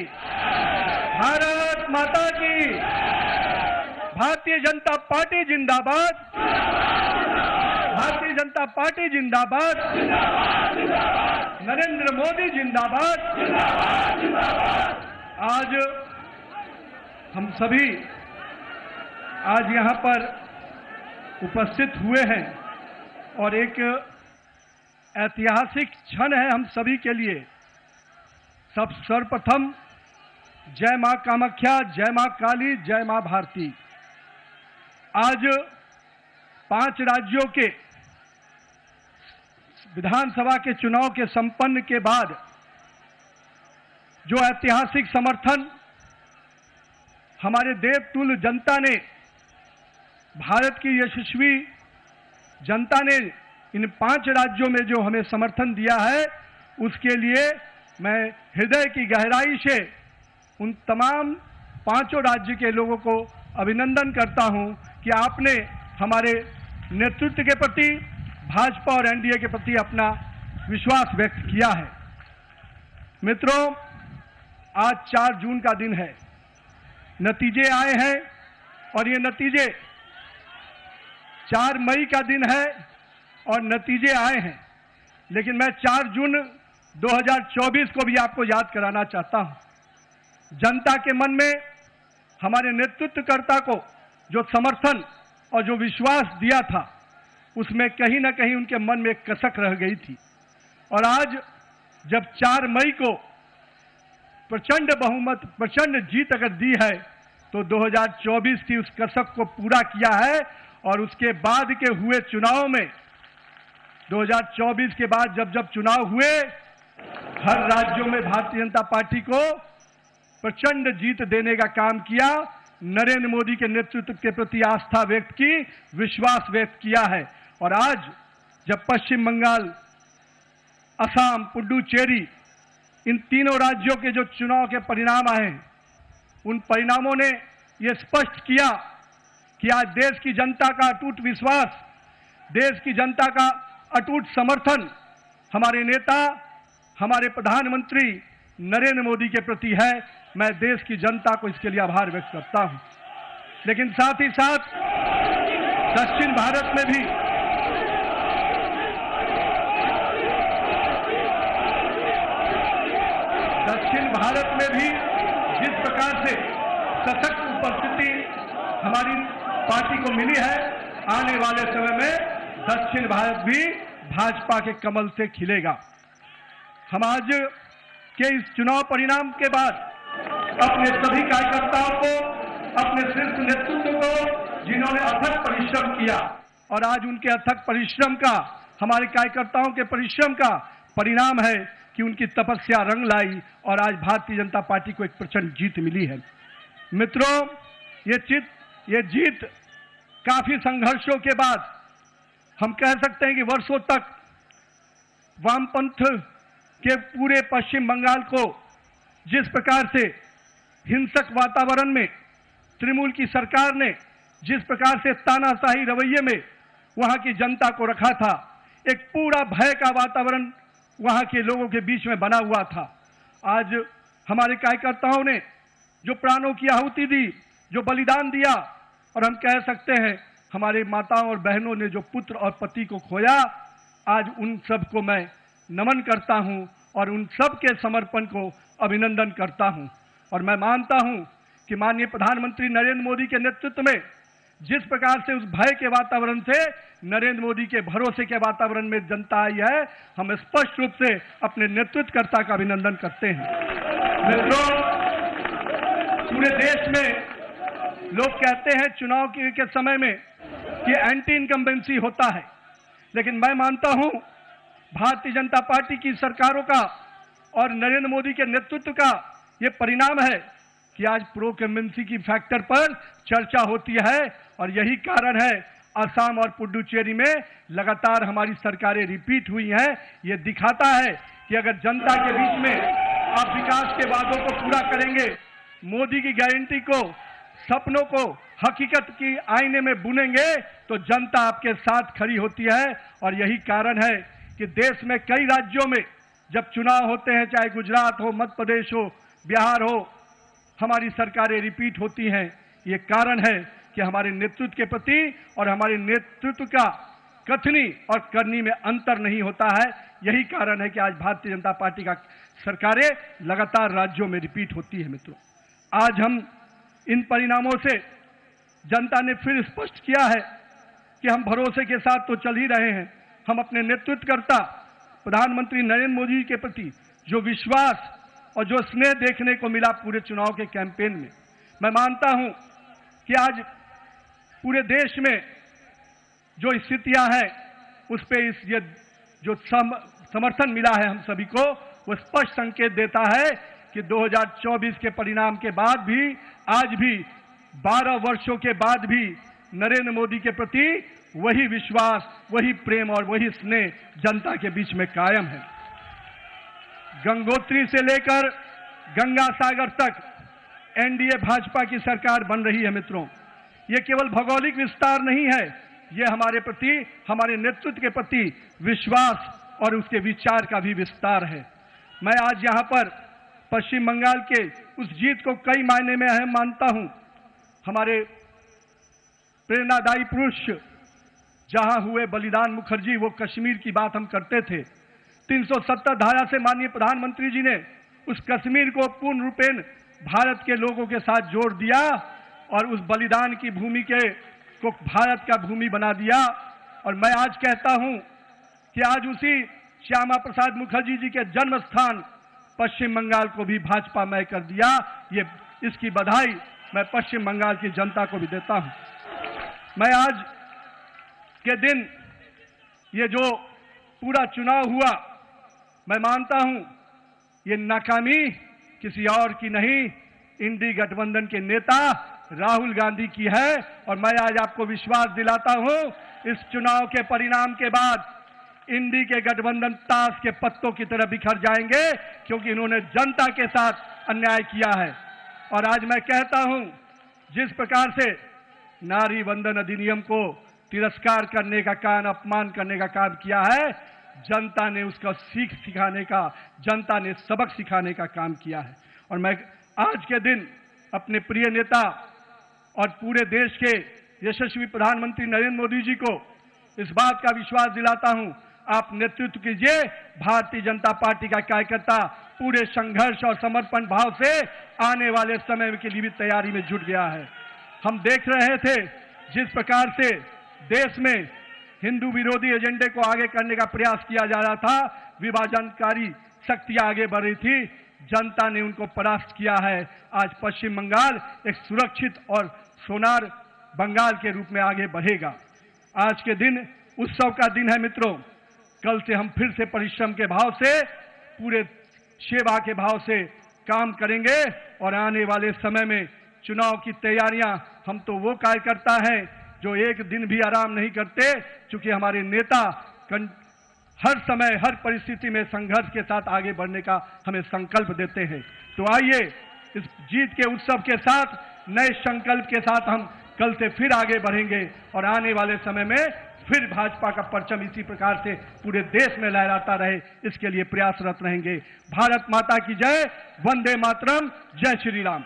भारत माता की, भारतीय जनता पार्टी जिंदाबाद, भारतीय जनता पार्टी जिंदाबाद, नरेंद्र मोदी जिंदाबाद। आज हम सभी आज यहां पर उपस्थित हुए हैं और एक ऐतिहासिक क्षण है हम सभी के लिए। सर्वप्रथम जय मां कामाख्या, जय मां काली, जय मां भारती। आज 5 राज्यों के विधानसभा के चुनाव के संपन्न के बाद जो ऐतिहासिक समर्थन हमारे देवतुल्य जनता ने, भारत की यशस्वी जनता ने इन 5 राज्यों में जो हमें समर्थन दिया है, उसके लिए मैं हृदय की गहराई से उन तमाम 5 राज्य के लोगों को अभिनंदन करता हूं कि आपने हमारे नेतृत्व के प्रति, भाजपा और एनडीए के प्रति अपना विश्वास व्यक्त किया है। मित्रों, आज 4 जून का दिन है, नतीजे आए हैं और ये नतीजे 4 मई का दिन है और नतीजे आए हैं। लेकिन मैं 4 जून 2024 को भी आपको याद कराना चाहता हूं। जनता के मन में हमारे नेतृत्वकर्ता को जो समर्थन और जो विश्वास दिया था, उसमें कहीं ना कहीं उनके मन में एक कसक रह गई थी। और आज जब 4 मई को प्रचंड बहुमत, प्रचंड जीत अगर दी है, तो 2024 की उस कसक को पूरा किया है। और उसके बाद के हुए चुनाव में, 2024 के बाद जब चुनाव हुए, हर राज्यों में भारतीय जनता पार्टी को प्रचंड जीत देने का काम किया, नरेंद्र मोदी के नेतृत्व के प्रति आस्था व्यक्त की, विश्वास व्यक्त किया है। और आज जब पश्चिम बंगाल, असम, पुडुचेरी, इन तीनों राज्यों के जो चुनाव के परिणाम आए, उन परिणामों ने यह स्पष्ट किया कि आज देश की जनता का अटूट विश्वास, देश की जनता का अटूट समर्थन हमारे नेता, हमारे प्रधानमंत्री नरेंद्र मोदी के प्रति है। मैं देश की जनता को इसके लिए आभार व्यक्त करता हूं। लेकिन साथ ही साथ दक्षिण भारत में भी जिस प्रकार से सशक्त उपस्थिति हमारी पार्टी को मिली है, आने वाले समय में दक्षिण भारत भी भाजपा के कमल से खिलेगा। हम आज के इस चुनाव परिणाम के बाद अपने सभी कार्यकर्ताओं को, अपने शीर्ष नेतृत्व को, जिन्होंने अथक परिश्रम किया, और आज उनके अथक परिश्रम का, हमारे कार्यकर्ताओं के परिश्रम का परिणाम है कि उनकी तपस्या रंग लाई और आज भारतीय जनता पार्टी को एक प्रचंड जीत मिली है। मित्रों, ये जीत काफी संघर्षों के बाद, हम कह सकते हैं कि वर्षों तक वामपंथ के पूरे पश्चिम बंगाल को जिस प्रकार से हिंसक वातावरण में तृणमूल की सरकार ने जिस प्रकार से तानाशाही रवैये में वहां की जनता को रखा था, एक पूरा भय का वातावरण वहां के लोगों के बीच में बना हुआ था। आज हमारे कार्यकर्ताओं ने जो प्राणों की आहुति दी, जो बलिदान दिया, और हम कह सकते हैं हमारे माताओं और बहनों ने जो पुत्र और पति को खोया, आज उन सब को मैं नमन करता हूं और उन सब के समर्पण को अभिनंदन करता हूं। और मैं मानता हूं कि माननीय प्रधानमंत्री नरेंद्र मोदी के नेतृत्व में जिस प्रकार से उस भय के वातावरण से नरेंद्र मोदी के भरोसे के वातावरण में जनता आई है, हम स्पष्ट रूप से अपने नेतृत्वकर्ता का अभिनंदन करते हैं। मित्रों, पूरे देश में लोग कहते हैं चुनाव के समय में कि एंटी इनकम्बेंसी होता है, लेकिन मैं मानता हूं भारतीय जनता पार्टी की सरकारों का और नरेंद्र मोदी के नेतृत्व का ये परिणाम है कि आज प्रो कम्बेंसी की फैक्टर पर चर्चा होती है। और यही कारण है असम और पुडुचेरी में लगातार हमारी सरकारें रिपीट हुई हैं। ये दिखाता है कि अगर जनता के बीच में आप विकास के वादों को पूरा करेंगे, मोदी की गारंटी को, सपनों को हकीकत की आईने में बुनेंगे, तो जनता आपके साथ खड़ी होती है। और यही कारण है कि देश में कई राज्यों में जब चुनाव होते हैं, चाहे गुजरात हो, मध्य प्रदेश हो, बिहार हो, हमारी सरकारें रिपीट होती हैं। ये कारण है कि हमारे नेतृत्व के प्रति और हमारे नेतृत्व का कथनी और करनी में अंतर नहीं होता है। यही कारण है कि आज भारतीय जनता पार्टी का सरकारें लगातार राज्यों में रिपीट होती है। मित्रों, आज हम इन परिणामों से जनता ने फिर स्पष्ट किया है कि हम भरोसे के साथ तो चल ही रहे हैं। हम अपने नेतृत्वकर्ता प्रधानमंत्री नरेंद्र मोदी के प्रति जो विश्वास और जो स्नेह देखने को मिला पूरे चुनाव के कैंपेन में, मैं मानता हूं कि आज पूरे देश में जो स्थितियां हैं उस पे ये जो समर्थन मिला है हम सभी को, वो स्पष्ट संकेत देता है कि 2024 के परिणाम के बाद भी, आज भी 12 वर्षों के बाद भी नरेंद्र मोदी के प्रति वही विश्वास, वही प्रेम और वही स्नेह जनता के बीच में कायम है। गंगोत्री से लेकर गंगा सागर तक एनडीए भाजपा की सरकार बन रही है। मित्रों, ये केवल भौगोलिक विस्तार नहीं है, ये हमारे प्रति, हमारे नेतृत्व के प्रति विश्वास और उसके विचार का भी विस्तार है। मैं आज यहां पर पश्चिम बंगाल के उस जीत को कई मायने में अहम मानता हूं। हमारे प्रेरणादायी पुरुष जहां हुए बलिदान मुखर्जी, वो कश्मीर की बात हम करते थे। 370 धारा से माननीय प्रधानमंत्री जी ने उस कश्मीर को पूर्ण रूपेण भारत के लोगों के साथ जोड़ दिया और उस बलिदान की भूमि को भारत का भूमि बना दिया। और मैं आज कहता हूं कि आज उसी श्यामा प्रसाद मुखर्जी जी के जन्म स्थान पश्चिम बंगाल को भी भाजपामय कर दिया। ये इसकी बधाई मैं पश्चिम बंगाल की जनता को भी देता हूं। मैं आज के दिन ये जो पूरा चुनाव हुआ, मैं मानता हूं ये नाकामी किसी और की नहीं, इंडी गठबंधन के नेता राहुल गांधी की है। और मैं आज आपको विश्वास दिलाता हूं, इस चुनाव के परिणाम के बाद इंडी के गठबंधन ताश के पत्तों की तरह बिखर जाएंगे, क्योंकि इन्होंने जनता के साथ अन्याय किया है। और आज मैं कहता हूं, जिस प्रकार से नारी वंदन अधिनियम को तिरस्कार करने का काम, अपमान करने का काम किया है, जनता ने उसका सीख सिखाने का, जनता ने सबक सिखाने का काम किया है। और मैं आज के दिन अपने प्रिय नेता और पूरे देश के यशस्वी प्रधानमंत्री नरेंद्र मोदी जी को इस बात का विश्वास दिलाता हूं, आप नेतृत्व कीजिए। भारतीय जनता पार्टी का कार्यकर्ता पूरे संघर्ष और समर्पण भाव से आने वाले समय के लिए भी तैयारी में जुट गया है। हम देख रहे थे जिस प्रकार से देश में हिंदू विरोधी एजेंडे को आगे करने का प्रयास किया जा रहा था, विभाजनकारी शक्तियां आगे बढ़ रही थी, जनता ने उनको परास्त किया है। आज पश्चिम बंगाल एक सुरक्षित और सोनार बंगाल के रूप में आगे बढ़ेगा। आज के दिन उत्सव का दिन है। मित्रों, कल से हम फिर से परिश्रम के भाव से, पूरे सेवा के भाव से काम करेंगे और आने वाले समय में चुनाव की तैयारियां, हम तो वो कार्यकर्ता हैं जो एक दिन भी आराम नहीं करते, क्योंकि हमारे नेता हर समय, हर परिस्थिति में संघर्ष के साथ आगे बढ़ने का हमें संकल्प देते हैं। तो आइए इस जीत के उत्सव के साथ, नए संकल्प के साथ हम कल से फिर आगे बढ़ेंगे और आने वाले समय में फिर भाजपा का परचम इसी प्रकार से पूरे देश में लहराता रहे, इसके लिए प्रयासरत रहेंगे। भारत माता की जय, वंदे मातरम, जय श्री राम।